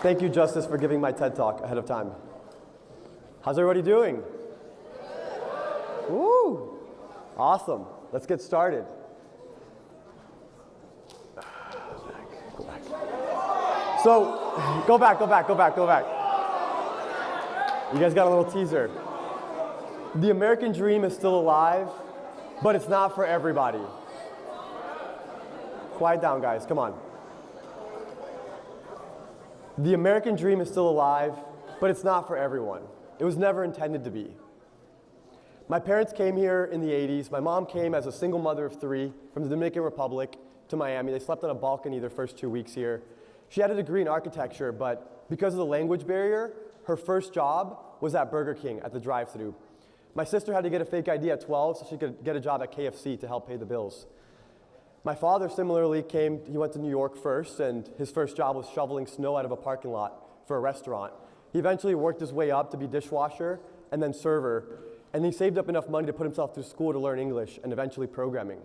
Thank you, Justice, for giving my TED Talk ahead of time. How's everybody doing? Woo! Awesome. Let's get started. Go back. So, go back. You guys got a little teaser. The American dream is still alive, but it's not for everybody. Quiet down, guys. Come on. The American dream is still alive, but it's not for everyone. It was never intended to be. My parents came here in the 80s. My mom came as a single mother of 3 from the Dominican Republic to Miami. They slept on a balcony their first 2 weeks here. She had a degree in architecture, but because of the language barrier, her first job was at Burger King at the drive-thru. My sister had to get a fake ID at 12 so she could get a job at KFC to help pay the bills. My father similarly came, he went to New York first, and his first job was shoveling snow out of a parking lot for a restaurant. He eventually worked his way up to be dishwasher and then server, and he saved up enough money to put himself through school to learn English and eventually programming.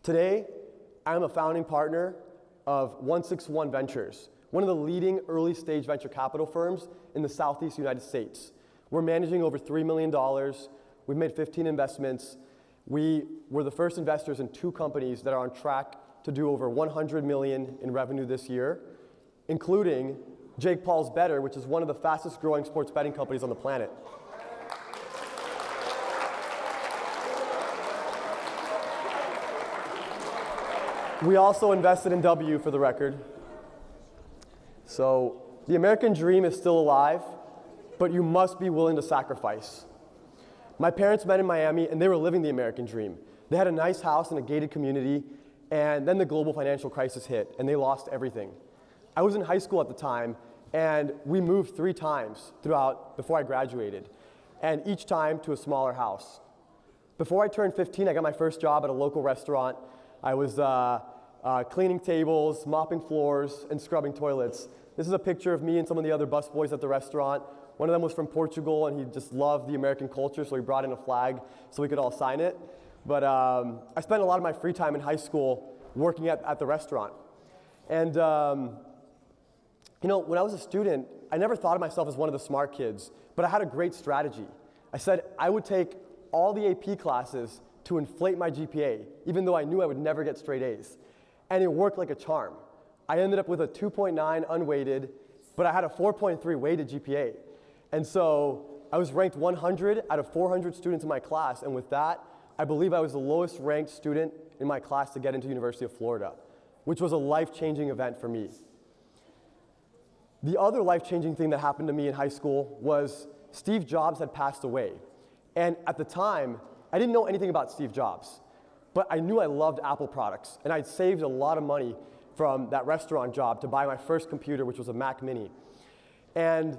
Today, I'm a founding partner of 161 Ventures, one of the leading early stage venture capital firms in the Southeast United States. We're managing over $3 million. We've made 15 investments. We were the first investors in 2 companies that are on track to do over $100 million in revenue this year, including Jake Paul's Bettor, which is one of the fastest growing sports betting companies on the planet. We also invested in W, for the record. So the American dream is still alive, but you must be willing to sacrifice. My parents met in Miami, and they were living the American dream. They had a nice house in a gated community, and then the global financial crisis hit, and they lost everything. I was in high school at the time, and we moved 3 times before I graduated, and each time to a smaller house. Before I turned 15, I got my first job at a local restaurant. I was cleaning tables, mopping floors, and scrubbing toilets. This is a picture of me and some of the other busboys at the restaurant. One of them was from Portugal, and he just loved the American culture, so he brought in a flag so we could all sign it. But I spent a lot of my free time in high school working at the restaurant. And when I was a student, I never thought of myself as one of the smart kids, but I had a great strategy. I said I would take all the AP classes to inflate my GPA, even though I knew I would never get straight A's. And it worked like a charm. I ended up with a 2.9 unweighted, but I had a 4.3 weighted GPA. And so I was ranked 100 out of 400 students in my class, and with that, I believe I was the lowest ranked student in my class to get into University of Florida, which was a life-changing event for me. The other life-changing thing that happened to me in high school was Steve Jobs had passed away. And at the time, I didn't know anything about Steve Jobs, but I knew I loved Apple products, and I'd saved a lot of money from that restaurant job to buy my first computer, which was a Mac Mini. And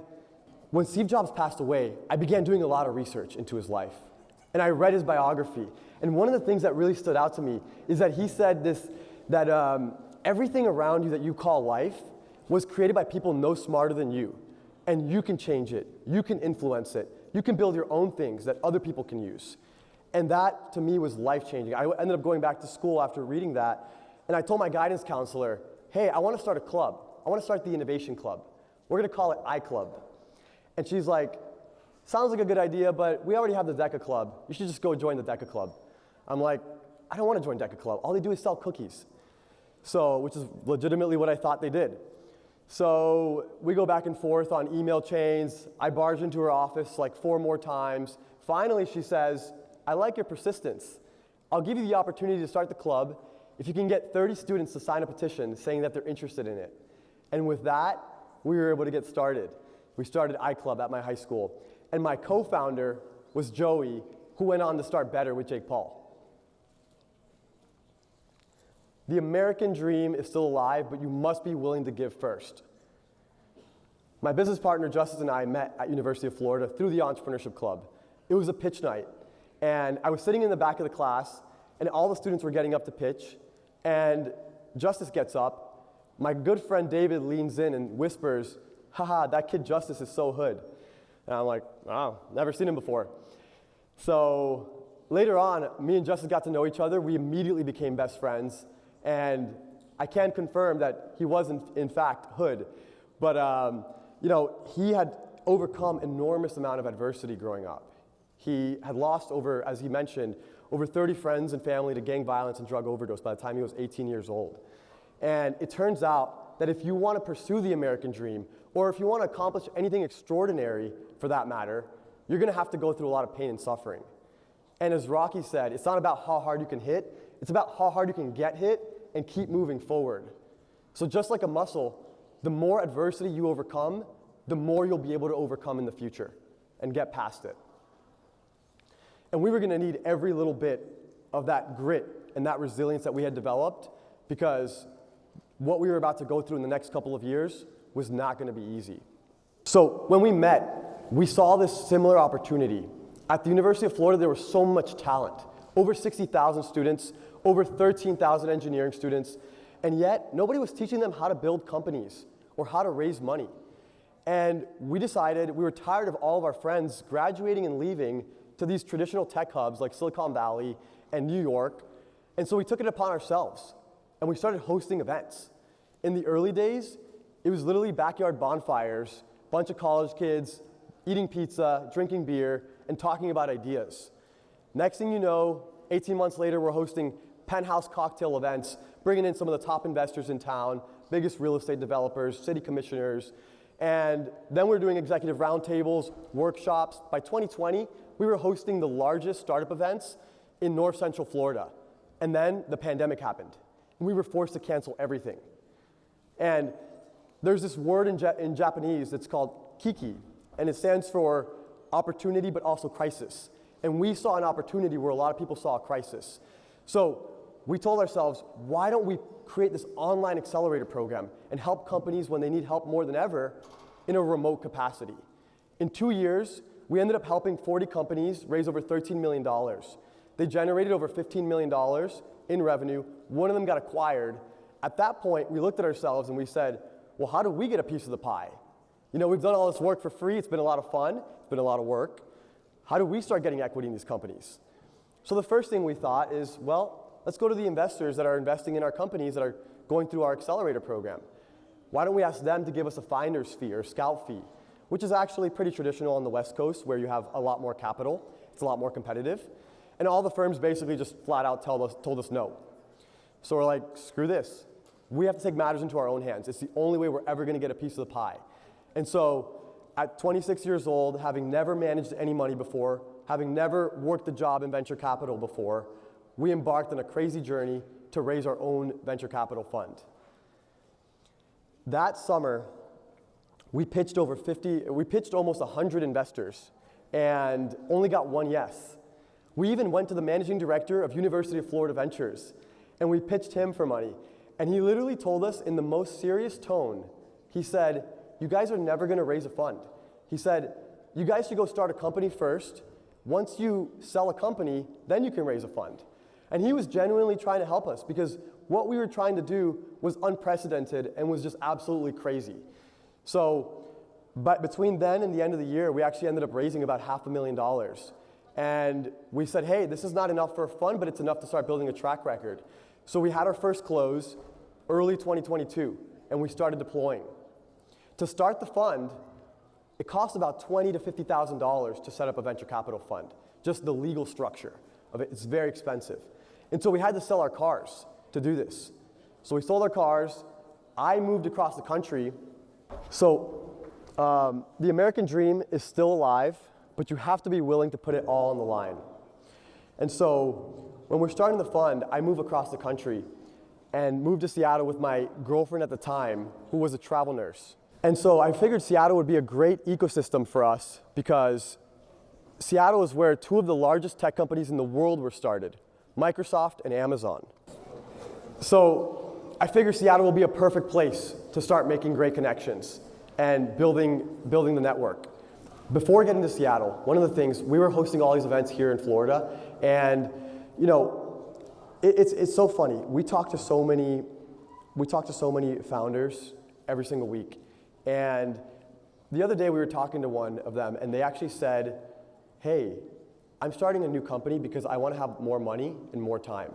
when Steve Jobs passed away, I began doing a lot of research into his life. And I read his biography. And one of the things that really stood out to me is that he said that everything around you that you call life was created by people no smarter than you. And you can change it. You can influence it. You can build your own things that other people can use. And that, to me, was life-changing. I ended up going back to school after reading that. And I told my guidance counselor, hey, I want to start a club. I want to start the Innovation Club. We're going to call it iClub. And she's like, sounds like a good idea, but we already have the DECA Club. You should just go join the DECA Club. I'm like, I don't want to join DECA Club. All they do is sell cookies. So, which is legitimately what I thought they did. So we go back and forth on email chains. I barge into her office like 4 more times. Finally, she says, I like your persistence. I'll give you the opportunity to start the club if you can get 30 students to sign a petition saying that they're interested in it. And with that, we were able to get started. We started iClub at my high school. And my co-founder was Joey, who went on to start Bettor with Jake Paul. The American dream is still alive, but you must be willing to give first. My business partner, Justice, and I met at University of Florida through the Entrepreneurship Club. It was a pitch night, and I was sitting in the back of the class, and all the students were getting up to pitch, and Justice gets up. My good friend David leans in and whispers, haha, that kid Justice is so hood. And I'm like, wow, never seen him before. So later on, me and Justice got to know each other. We immediately became best friends. And I can confirm that he was in fact hood, but you know, he had overcome enormous amount of adversity growing up. He had lost over, as he mentioned, over 30 friends and family to gang violence and drug overdose by the time he was 18 years old. And it turns out that if you want to pursue the American dream, or if you want to accomplish anything extraordinary for that matter, you're going to have to go through a lot of pain and suffering. And as Rocky said, it's not about how hard you can hit, it's about how hard you can get hit and keep moving forward. So just like a muscle, the more adversity you overcome, the more you'll be able to overcome in the future and get past it. And we were going to need every little bit of that grit and that resilience that we had developed, because what we were about to go through in the next couple of years was not going to be easy. So when we met, we saw this similar opportunity. At the University of Florida, there was so much talent. Over 60,000 students, over 13,000 engineering students, and yet nobody was teaching them how to build companies or how to raise money. And we decided we were tired of all of our friends graduating and leaving to these traditional tech hubs like Silicon Valley and New York. And so we took it upon ourselves and we started hosting events. In the early days, it was literally backyard bonfires, bunch of college kids eating pizza, drinking beer, and talking about ideas. Next thing you know, 18 months later, we're hosting penthouse cocktail events, bringing in some of the top investors in town, biggest real estate developers, city commissioners, and then we're doing executive roundtables, workshops. By 2020, we were hosting the largest startup events in North Central Florida. And then the pandemic happened. And we were forced to cancel everything. And there's this word in Japanese that's called kiki, and it stands for opportunity but also crisis. And we saw an opportunity where a lot of people saw a crisis. So we told ourselves, why don't we create this online accelerator program and help companies when they need help more than ever in a remote capacity? In 2 years, we ended up helping 40 companies raise over $13 million. They generated over $15 million in revenue. One of them got acquired. At that point, we looked at ourselves and we said, well, how do we get a piece of the pie? You know, we've done all this work for free. It's been a lot of fun. It's been a lot of work. How do we start getting equity in these companies? So the first thing we thought is, well, let's go to the investors that are investing in our companies that are going through our accelerator program. Why don't we ask them to give us a finder's fee or a scout fee, which is actually pretty traditional on the West Coast where you have a lot more capital. It's a lot more competitive. And all the firms basically just flat out told us no. So we're like, screw this. We have to take matters into our own hands. It's the only way we're ever going to get a piece of the pie. And so at 26 years old, having never managed any money before, having never worked a job in venture capital before, we embarked on a crazy journey to raise our own venture capital fund. That summer, we pitched almost 100 investors and only got one yes. We even went to the managing director of University of Florida Ventures and we pitched him for money. And he literally told us in the most serious tone, he said, you guys are never gonna raise a fund. He said, you guys should go start a company first. Once you sell a company, then you can raise a fund. And he was genuinely trying to help us because what we were trying to do was unprecedented and was just absolutely crazy. So, but between then and the end of the year, we actually ended up raising about $500,000. And we said, hey, this is not enough for a fund, but it's enough to start building a track record. So we had our first close early 2022, and we started deploying. To start the fund, it cost about $20,000 to $50,000 to set up a venture capital fund. Just the legal structure of it, it's very expensive. And so we had to sell our cars to do this. So we sold our cars. I moved across the country. So the American dream is still alive, but you have to be willing to put it all on the line. And so when we're starting the fund, I move across the country and moved to Seattle with my girlfriend at the time, who was a travel nurse. And so I figured Seattle would be a great ecosystem for us because Seattle is where two of the largest tech companies in the world were started, Microsoft and Amazon. So I figured Seattle will be a perfect place to start making great connections and building the network. Before getting to Seattle, one of the things, we were hosting all these events here in Florida, and you know, it's so funny. We talk to so many founders every single week. And the other day we were talking to one of them and they actually said, hey, I'm starting a new company because I want to have more money and more time.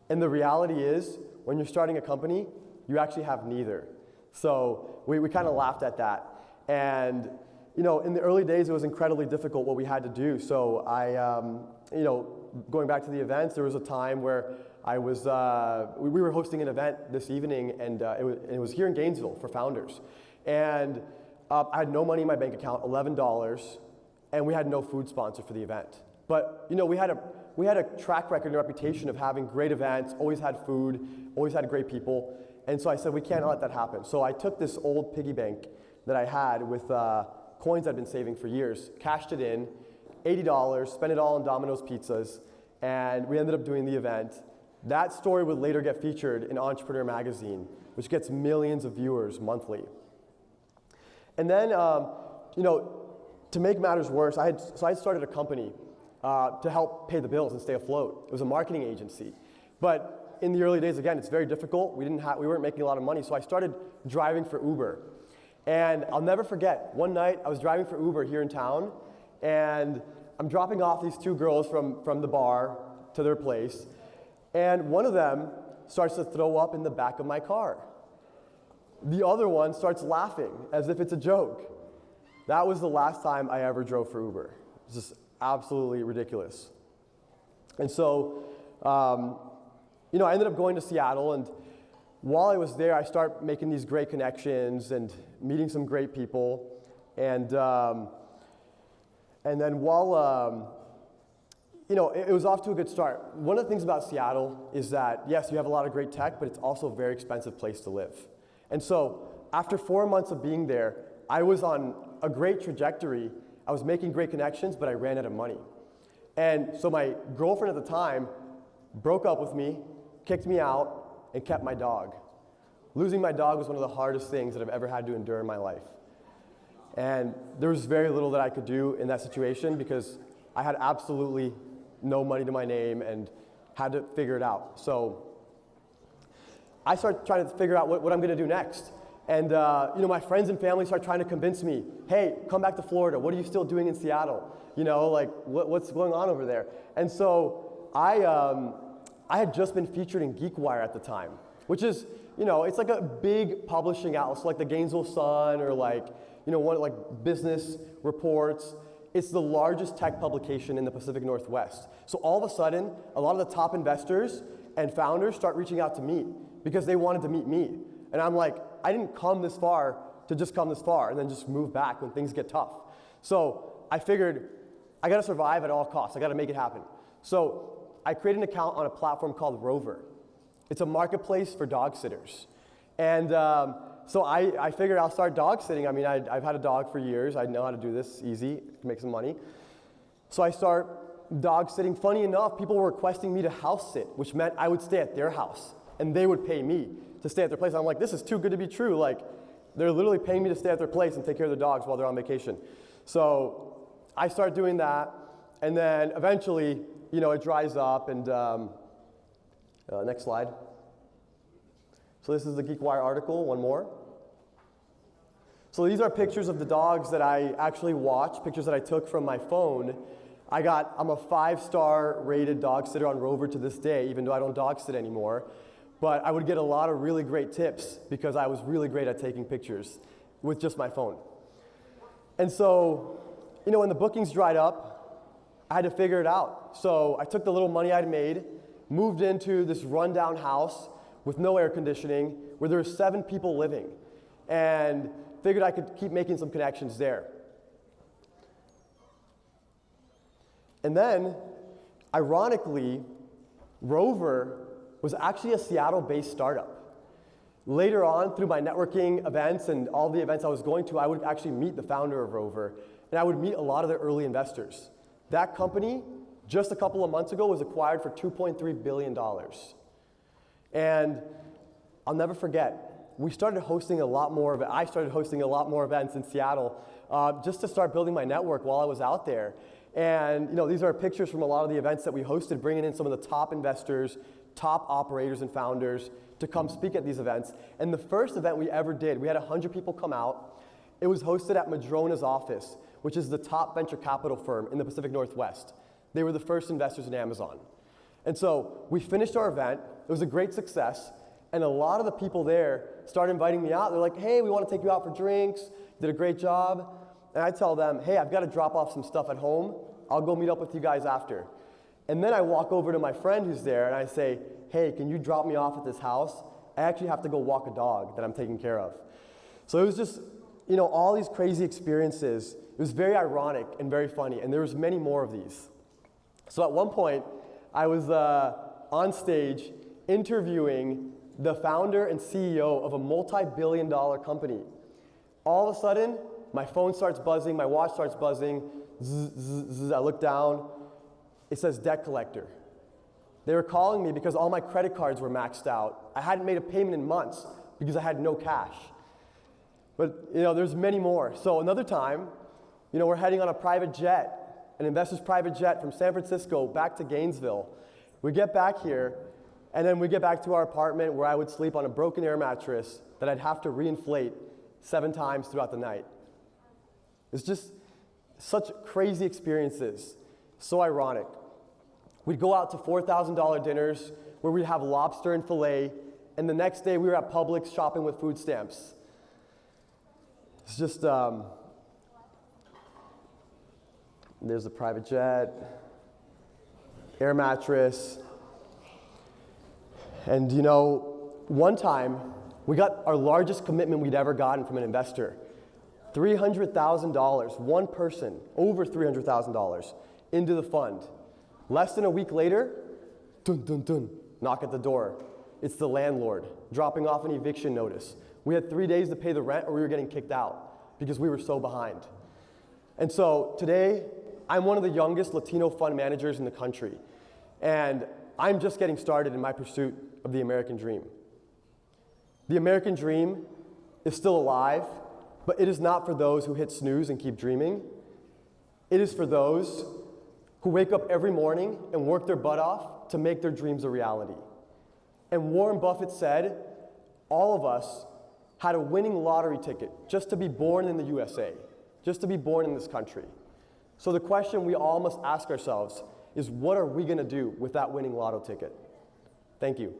And the reality is, when you're starting a company, you actually have neither. So we kind of laughed at that. And in the early days, it was incredibly difficult what we had to do. So going back to the events, there was a time where we were hosting an event this evening, and it was here in Gainesville for founders. And I had no money in my bank account, $11, and we had no food sponsor for the event. But we had a track record and reputation of having great events, always had food, always had great people. And so I said, we can't let that happen. So I took this old piggy bank that I had with coins I'd been saving for years, cashed it in, $80, spent it all on Domino's pizzas, and we ended up doing the event. That story would later get featured in Entrepreneur Magazine, which gets millions of viewers monthly. And then, to make matters worse, I had started a company to help pay the bills and stay afloat. It was a marketing agency. But in the early days, again, it's very difficult. We weren't making a lot of money, so I started driving for Uber. And I'll never forget, one night I was driving for Uber here in town, and I'm dropping off these two girls from the bar to their place, and one of them starts to throw up in the back of my car. The other one starts laughing as if it's a joke. That was the last time I ever drove for Uber. It's just absolutely ridiculous. And so, I ended up going to Seattle, and while I was there, I started making these great connections and meeting some great people. And then while, it was off to a good start. One of the things about Seattle is that, yes, you have a lot of great tech, but it's also a very expensive place to live. And so after 4 months of being there, I was on a great trajectory. I was making great connections, but I ran out of money. And so my girlfriend at the time broke up with me, kicked me out, and kept my dog. Losing my dog was one of the hardest things that I've ever had to endure in my life. And there was very little that I could do in that situation because I had absolutely no money to my name and had to figure it out. So I started trying to figure out what I'm going to do next. And my friends and family started trying to convince me, hey, come back to Florida. What are you still doing in Seattle? What's going on over there? And so I had just been featured in GeekWire at the time, which is, it's like a big publishing outlet, so like the Gainesville Sun or one like Business Reports. It's the largest tech publication in the Pacific Northwest. So all of a sudden, a lot of the top investors and founders start reaching out to me because they wanted to meet me. And I'm like, I didn't come this far to just come this far and then just move back when things get tough. So I figured, I gotta survive at all costs. I gotta make it happen. So I created an account on a platform called Rover. It's a marketplace for dog sitters. And so I figured I'll start dog sitting. I mean, I've had a dog for years. I know how to do this easy to make some money. So I start dog sitting. Funny enough, people were requesting me to house sit, which meant I would stay at their house and they would pay me to stay at their place. I'm like, this is too good to be true. Like, they're literally paying me to stay at their place and take care of their dogs while they're on vacation. So I start doing that, and then eventually, it dries up, and next slide. So this is the GeekWire article, one more. So these are pictures of the dogs that I actually watch, pictures that I took from my phone. I'm a 5-star rated dog sitter on Rover to this day, even though I don't dog sit anymore. But I would get a lot of really great tips because I was really great at taking pictures with just my phone. And so, when the bookings dried up, I had to figure it out. So I took the little money I'd made, moved into this rundown house with no air conditioning, where there were 7 people living, and figured I could keep making some connections there. And then, ironically, Rover was actually a Seattle-based startup. Later on, through my networking events and all the events I was going to, I would actually meet the founder of Rover, and I would meet a lot of their early investors. That company, just a couple of months ago, was acquired for $2.3 billion. And I'll never forget, I started hosting a lot more events in Seattle just to start building my network while I was out there. And these are pictures from a lot of the events that we hosted, bringing in some of the top investors, top operators and founders to come speak at these events. And the first event we ever did, we had 100 people come out. It was hosted at Madrona's office, which is the top venture capital firm in the Pacific Northwest. They were the first investors in Amazon. And so we finished our event, It was a great success, and a lot of the people there started inviting me out. They're like, hey, we want to take you out for drinks, you did a great job. And I tell them, hey, I've got to drop off some stuff at home. I'll go meet up with you guys after. And then I walk over to my friend who's there and I say, hey, can you drop me off at this house? I actually have to go walk a dog that I'm taking care of. So it was just, all these crazy experiences. It was very ironic and very funny, and there was many more of these. So at one point, I was on stage interviewing the founder and CEO of a multi-billion-dollar company. All of a sudden, my phone starts buzzing, my watch starts buzzing, zzz, zzz, zzz. I look down, it says debt collector. They were calling me because all my credit cards were maxed out. I hadn't made a payment in months because I had no cash. But there's many more. So another time, we're heading on a private jet, an investor's private jet from San Francisco back to Gainesville. We get back here, and then we get back to our apartment where I would sleep on a broken air mattress that I'd have to reinflate 7 times throughout the night. It's just such crazy experiences, so ironic. We'd go out to $4,000 dinners where we'd have lobster and filet, and the next day we were at Publix shopping with food stamps. It's just, there's the private jet, air mattress, and one time we got our largest commitment we'd ever gotten from an investor. $300,000, one person, over $300,000 into the fund. Less than a week later, dun, dun, dun, knock at the door. It's the landlord dropping off an eviction notice. We had 3 days to pay the rent or we were getting kicked out because we were so behind. And so today, I'm one of the youngest Latino fund managers in the country. And I'm just getting started in my pursuit of the American dream. The American dream is still alive, but it is not for those who hit snooze and keep dreaming. It is for those who wake up every morning and work their butt off to make their dreams a reality. And Warren Buffett said, all of us had a winning lottery ticket just to be born in the USA, just to be born in this country. So the question we all must ask ourselves is, what are we going to do with that winning lotto ticket? Thank you.